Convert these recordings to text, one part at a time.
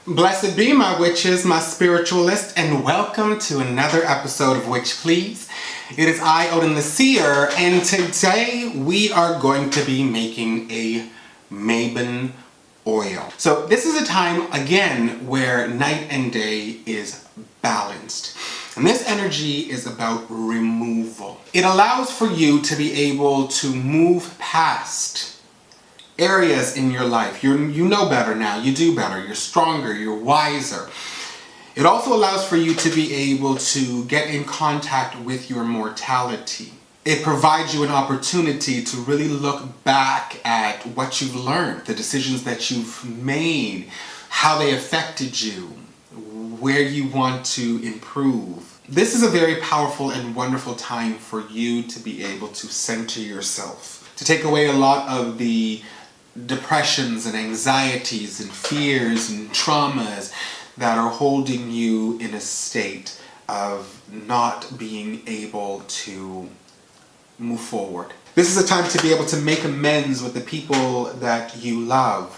Blessed be my witches, my spiritualists, and welcome to another episode of Witch Please. It is I, Odin the Seer, and today we are going to be making a Mabon Oil. So this is a time, again, where night and day is balanced. And this energy is about removal. It allows for you to be able to move past areas in your life. You know better now, you do better, you're stronger, you're wiser. It also allows for you to be able to get in contact with your mortality. It provides you an opportunity to really look back at what you've learned, the decisions that you've made, how they affected you, where you want to improve. This is a very powerful and wonderful time for you to be able to center yourself, to take away a lot of the depressions and anxieties and fears and traumas that are holding you in a state of not being able to move forward. This is a time to be able to make amends with the people that you love.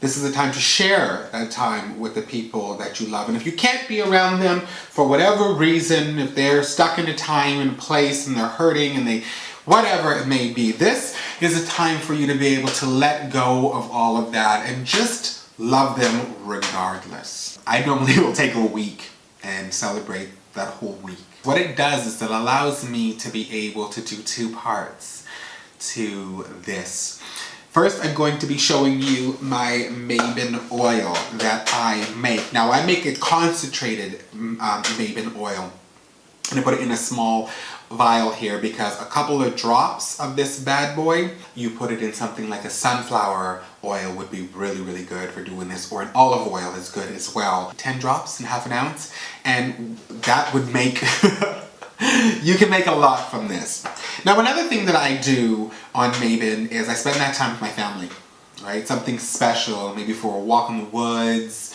This is a time to share that time with the people that you love. And if you can't be around them for whatever reason, if they're stuck in a time and place and they're hurting and whatever it may be, this is a time for you to be able to let go of all of that and just love them regardless. I normally will take a week and celebrate that whole week. What it does is it allows me to be able to do two parts to this. First, I'm going to be showing you my Mabon oil that I make. Now, I make a concentrated Mabon oil, and I put it in a small vial here because a couple of drops of this bad boy, you put it in something like a sunflower oil would be really, really good for doing this, or an olive oil is good as well. 10 drops in half an ounce, and that would make, you can make a lot from this. Now, another thing that I do on Mabon is I spend that time with my family, right? Something special, maybe for a walk in the woods,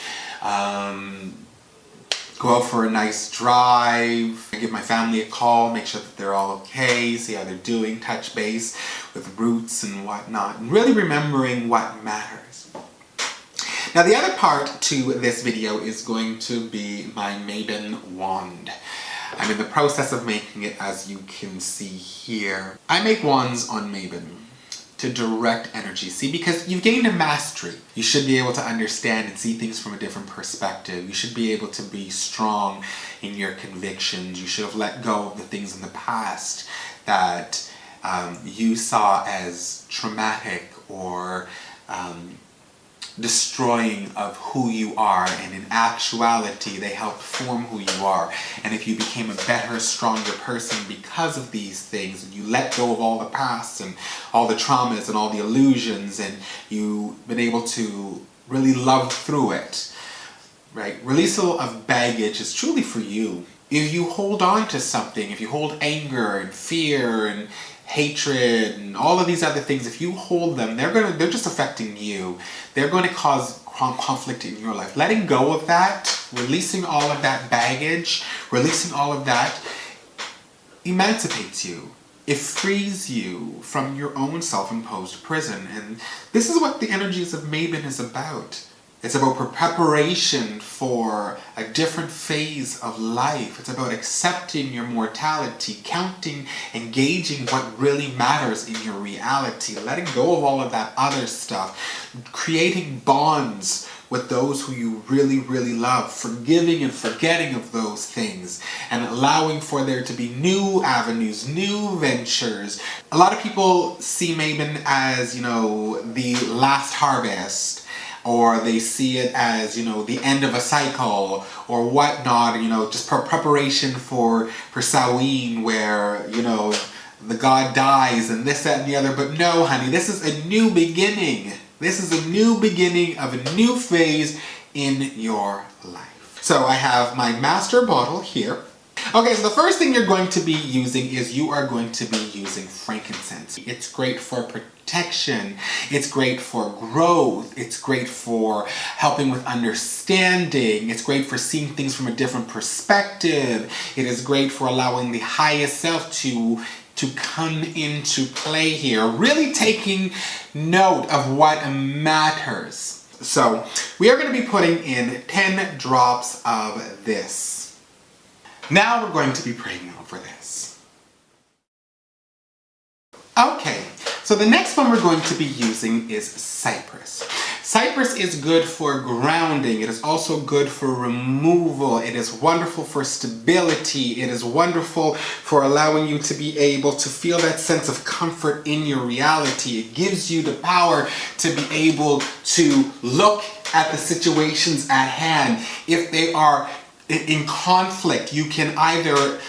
go out for a nice drive. I give my family a call, make sure that they're all okay, see how they're doing, touch base with roots and whatnot, and really remembering what matters. Now, the other part to this video is going to be my Mabon wand. I'm in the process of making it, as you can see here. I make wands on Mabon to direct energy. See, because you've gained a mastery, you should be able to understand and see things from a different perspective. You should be able to be strong in your convictions. You should have let go of the things in the past that you saw as traumatic or destroying of who you are, and in actuality they help form who you are. And if you became a better, stronger person because of these things, and you let go of all the past and all the traumas and all the illusions, and you've been able to really love through it, right? Releasal of baggage is truly for you. If you hold on to something, if you hold anger and fear and hatred and all of these other things, if you hold them, they're just affecting you. They're going to cause conflict in your life. Letting go of that, releasing all of that baggage, releasing all of that emancipates you. It frees you from your own self-imposed prison. And this is what the energies of Mabon is about. It's about preparation for a different phase of life. It's about accepting your mortality, counting, engaging what really matters in your reality, letting go of all of that other stuff, creating bonds with those who you really, really love, forgiving and forgetting of those things, and allowing for there to be new avenues, new ventures. A lot of people see Mabon as, the last harvest, or they see it as, the end of a cycle or whatnot, just preparation for Samhain where, the god dies and this, that, and the other. But no, honey, this is a new beginning. This is a new beginning of a new phase in your life. So I have my master bottle here. Okay, so the first thing you're going to be using is you are going to be using frankincense. It's great for protection, it's great for growth, it's great for helping with understanding, it's great for seeing things from a different perspective, it is great for allowing the highest self to come into play here, really taking note of what matters. So we are going to be putting in 10 drops of this. Now we're going to be praying over this. Okay, so the next one we're going to be using is Cypress. Cypress is good for grounding. It is also good for removal. It is wonderful for stability. It is wonderful for allowing you to be able to feel that sense of comfort in your reality. It gives you the power to be able to look at the situations at hand. If they are in conflict, you can either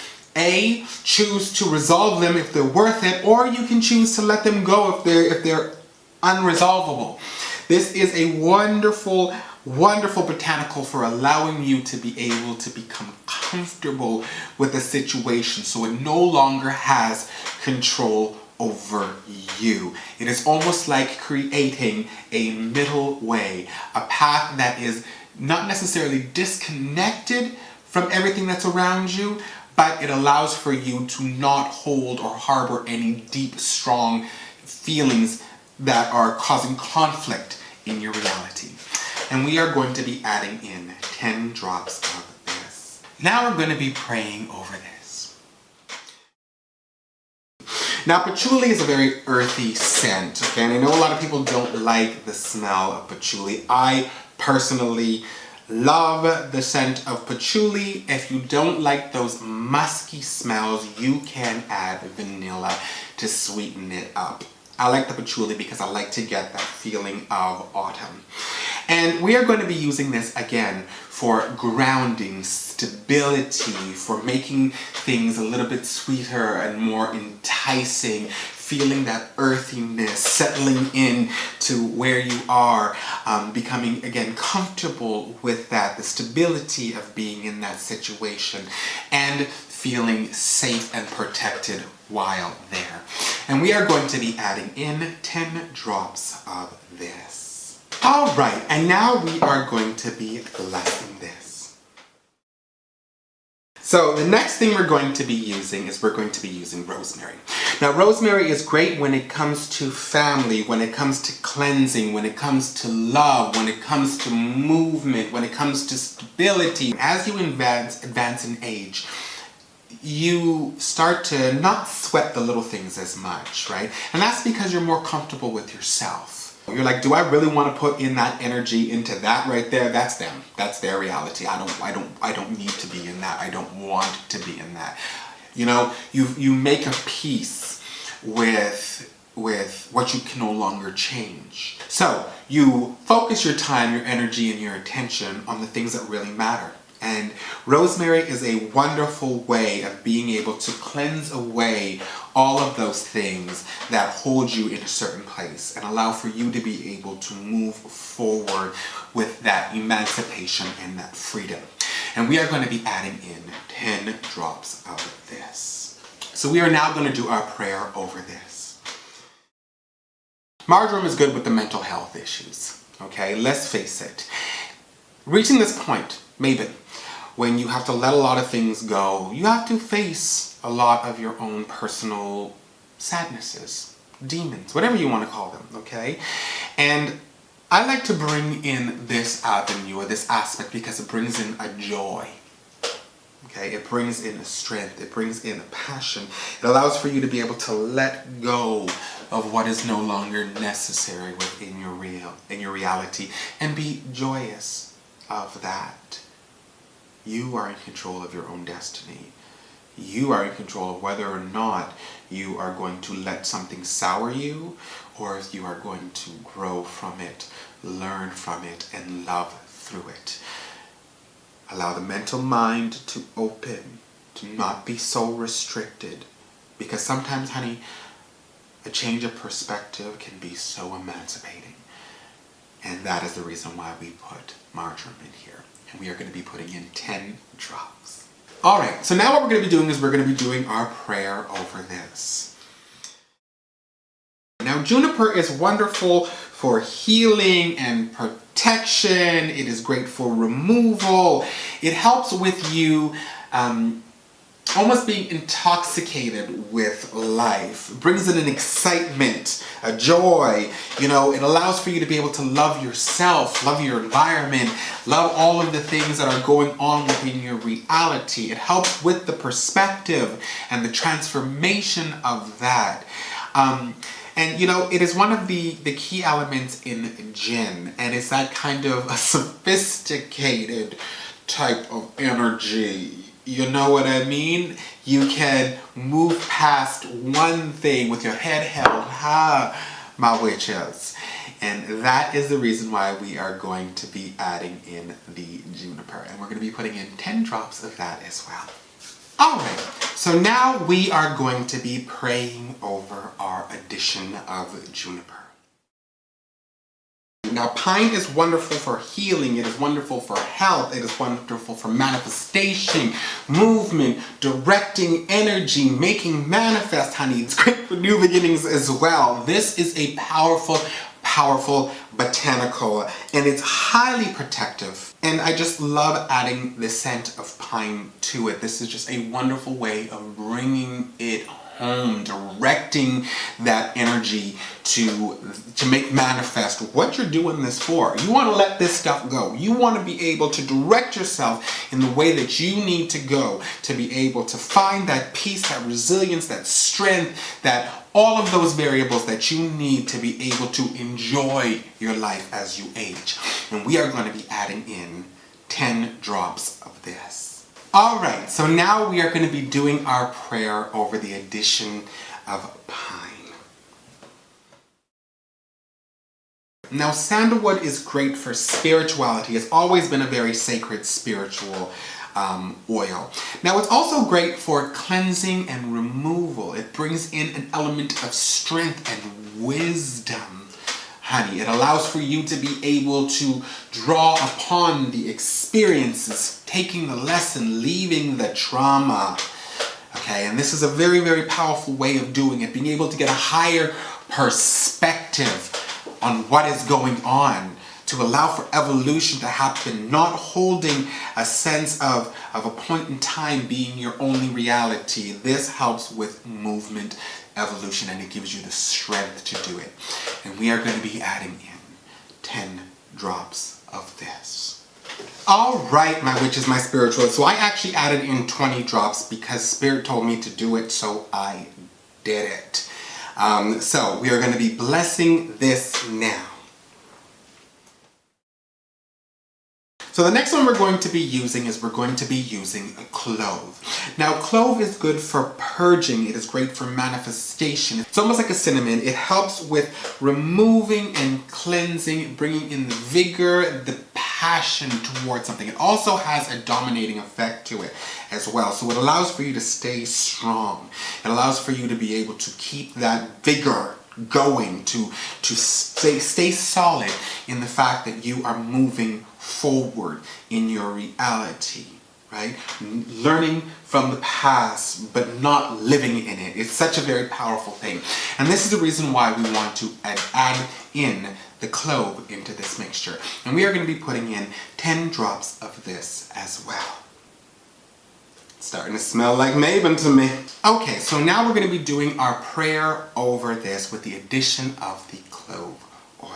choose to resolve them if they're worth it, or you can choose to let them go if they're unresolvable. This is a wonderful, wonderful botanical for allowing you to be able to become comfortable with the situation so it no longer has control over you. It is almost like creating a middle way, a path that is not necessarily disconnected from everything that's around you, but it allows for you to not hold or harbor any deep, strong feelings that are causing conflict in your reality. And we are going to be adding in 10 drops of this. Now we're going to be praying over this. Now patchouli is a very earthy scent, okay? And I know a lot of people don't like the smell of patchouli. I personally love the scent of patchouli. If you don't like those musky smells, you can add vanilla to sweeten it up. I like the patchouli because I like to get that feeling of autumn. And we are going to be using this again for grounding, stability, for making things a little bit sweeter and more enticing, feeling that earthiness, settling in to where you are, becoming again comfortable with that, the stability of being in that situation, and feeling safe and protected while there. And we are going to be adding in 10 drops of this. All right, and now we are going to be blessing this. So the next thing we're going to be using is we're going to be using rosemary. Now rosemary is great when it comes to family, when it comes to cleansing, when it comes to love, when it comes to movement, when it comes to stability. As you advance in age, you start to not sweat the little things as much, right? And that's because you're more comfortable with yourself. You're like, do I really want to put in that energy into that right there? That's them. That's their reality. I don't need to be in that. I don't want to be in that. You know, you make a peace with what you can no longer change. So you focus your time, your energy, and your attention on the things that really matter. And rosemary is a wonderful way of being able to cleanse away all of those things that hold you in a certain place and allow for you to be able to move forward with that emancipation and that freedom. And we are going to be adding in 10 drops of this. So we are now going to do our prayer over this. Marjoram is good with the mental health issues, okay? Let's face it. Reaching this point, Mabon, when you have to let a lot of things go, you have to face a lot of your own personal sadnesses, demons, whatever you want to call them, okay? And I like to bring in this avenue or this aspect because it brings in a joy, okay? It brings in a strength, it brings in a passion. It allows for you to be able to let go of what is no longer necessary within your reality and be joyous of that. You are in control of your own destiny. You are in control of whether or not you are going to let something sour you or if you are going to grow from it, learn from it, and love through it. Allow the mental mind to open, to not be so restricted. Because sometimes, honey, a change of perspective can be so emancipating. And that is the reason why we put marjoram in here. And we are going to be putting in 10 drops. All right, so now what we're going to be doing is we're going to be doing our prayer over this. Now, juniper is wonderful for healing and protection. It is great for removal. It helps with you almost being intoxicated with life. It brings in an excitement, a joy. You know, it allows for you to be able to love yourself, love your environment, love all of the things that are going on within your reality. It helps with the perspective and the transformation of that. And you know, it is one of the key elements in gin, and it's that kind of a sophisticated type of energy. You know what I mean? You can move past one thing with your head held high, my witches. And that is the reason why we are going to be adding in the juniper. And we're going to be putting in 10 drops of that as well. Alright, so now we are going to be praying over our addition of juniper. Now, pine is wonderful for healing, it is wonderful for health, it is wonderful for manifestation, movement, directing energy, making manifest, honey. It's great for new beginnings as well. This is a powerful botanical, and it's highly protective. And I just love adding the scent of pine to it. This is just a wonderful way of bringing it home, directing that energy to make manifest what you're doing this for. You want to let this stuff go. You want to be able to direct yourself in the way that you need to go to be able to find that peace, that resilience, that strength, that all of those variables that you need to be able to enjoy your life as you age. And we are going to be adding in 10 drops of this. Alright, so now we are going to be doing our prayer over the addition of pine. Now, sandalwood is great for spirituality. It's always been a very sacred spiritual oil. Now, it's also great for cleansing and removal. It brings in an element of strength and wisdom. Honey, it allows for you to be able to draw upon the experiences, taking the lesson, leaving the trauma. Okay, and this is a very, very powerful way of doing it, being able to get a higher perspective on what is going on, to allow for evolution to happen, not holding a sense of a point in time being your only reality. This helps with movement, evolution, and it gives you the strength to do it. And we are going to be adding in 10 drops of this. Alright, my witches, my spirituals. So I actually added in 20 drops because Spirit told me to do it, so I did it. So we are going to be blessing this now. So the next one we're going to be using is a clove. Now, clove is good for purging. It is great for manifestation. It's almost like a cinnamon. It helps with removing and cleansing, bringing in the vigor, the passion towards something. It also has a dominating effect to it as well. So it allows for you to stay strong. It allows for you to be able to keep that vigor going, to stay solid in the fact that you are moving forward in your reality, right? Learning from the past, but not living in it. It's such a very powerful thing. And this is the reason why we want to add in the clove into this mixture. And we are going to be putting in 10 drops of this as well. It's starting to smell like Mabon to me. Okay, so now we're going to be doing our prayer over this with the addition of the clove oil.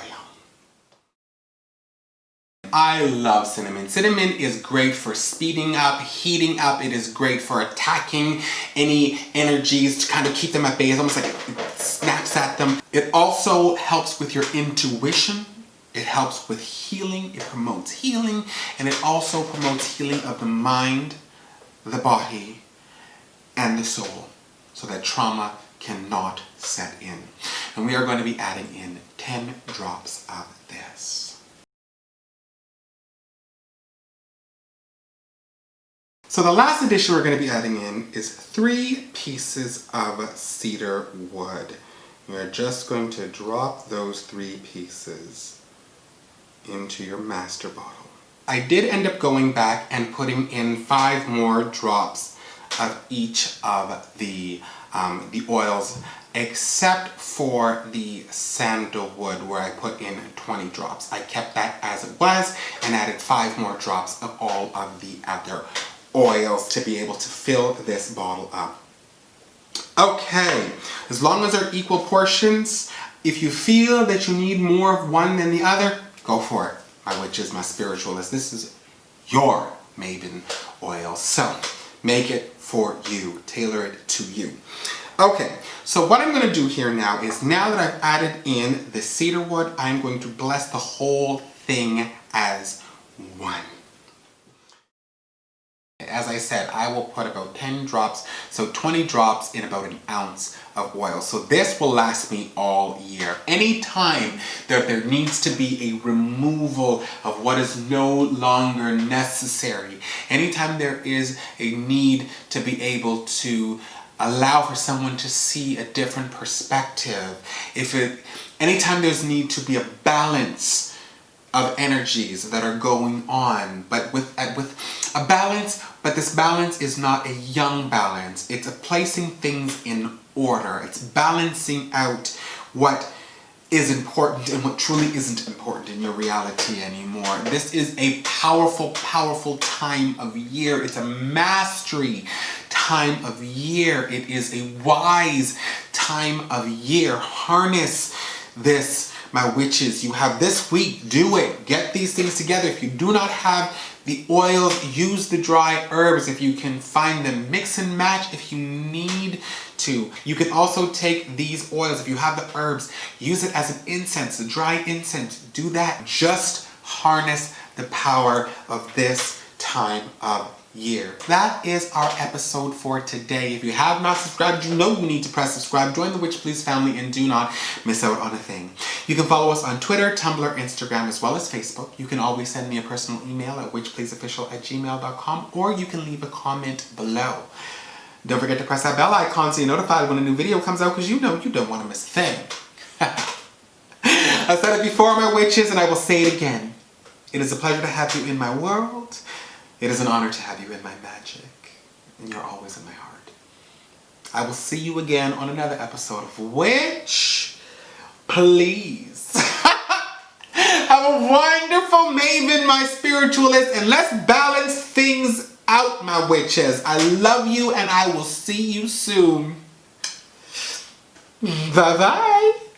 I love cinnamon. Cinnamon is great for speeding up, heating up. It is great for attacking any energies to kind of keep them at bay. It's almost like it snaps at them. It also helps with your intuition. It helps with healing. It promotes healing. And it also promotes healing of the mind, the body, and the soul, so that trauma cannot set in. And we are going to be adding in 10 drops of this. So the last addition we're going to be adding in is 3 pieces of cedar wood. You're just going to drop those 3 pieces into your master bottle. I did end up going back and putting in 5 more drops of each of the oils, except for the sandalwood where I put in 20 drops. I kept that as it was and added 5 more drops of all of the other oils to be able to fill this bottle up. Okay, as long as they're equal portions, if you feel that you need more of one than the other, go for it, my witches, my spiritualists. This is your Mabon oil, so make it for you, tailor it to you. Okay, so what I'm going to do here now is, now that I've added in the cedar wood, I'm going to bless the whole thing as one. As I said, I will put about 10 drops, so 20 drops in about an ounce of oil. So this will last me all year. Anytime that there needs to be a removal of what is no longer necessary, anytime there is a need to be able to allow for someone to see a different perspective, anytime there's need to be a balance of energies that are going on, but with a balance, but this balance is not a young balance. It's a placing things in order. It's balancing out what is important and what truly isn't important in your reality anymore. This is a powerful, powerful time of year. It's a mastery time of year. It is a wise time of year. Harness this, my witches. You have this week. Do it. Get these things together. If you do not have the oils, use the dry herbs if you can find them. Mix and match if you need to. You can also take these oils, if you have the herbs, use it as an incense, a dry incense. Do that. Just harness the power of this time of year. That is our episode for today. If you have not subscribed, you know you need to press subscribe. Join the Witch Please family and do not miss out on a thing. You can follow us on Twitter, Tumblr, Instagram, as well as Facebook. You can always send me a personal email at witchpleaseofficial@gmail.com, or you can leave a comment below. Don't forget to press that bell icon so you're notified when a new video comes out, because you know you don't want to miss a thing. I said it before, my witches, and I will say it again. It is a pleasure to have you in my world. It is an honor to have you in my magic, and you're always in my heart. I will see you again on another episode of Witch Please. Have a wonderful Mabon, my spiritualist, and let's balance things out, my witches. I love you, and I will see you soon. Bye-bye.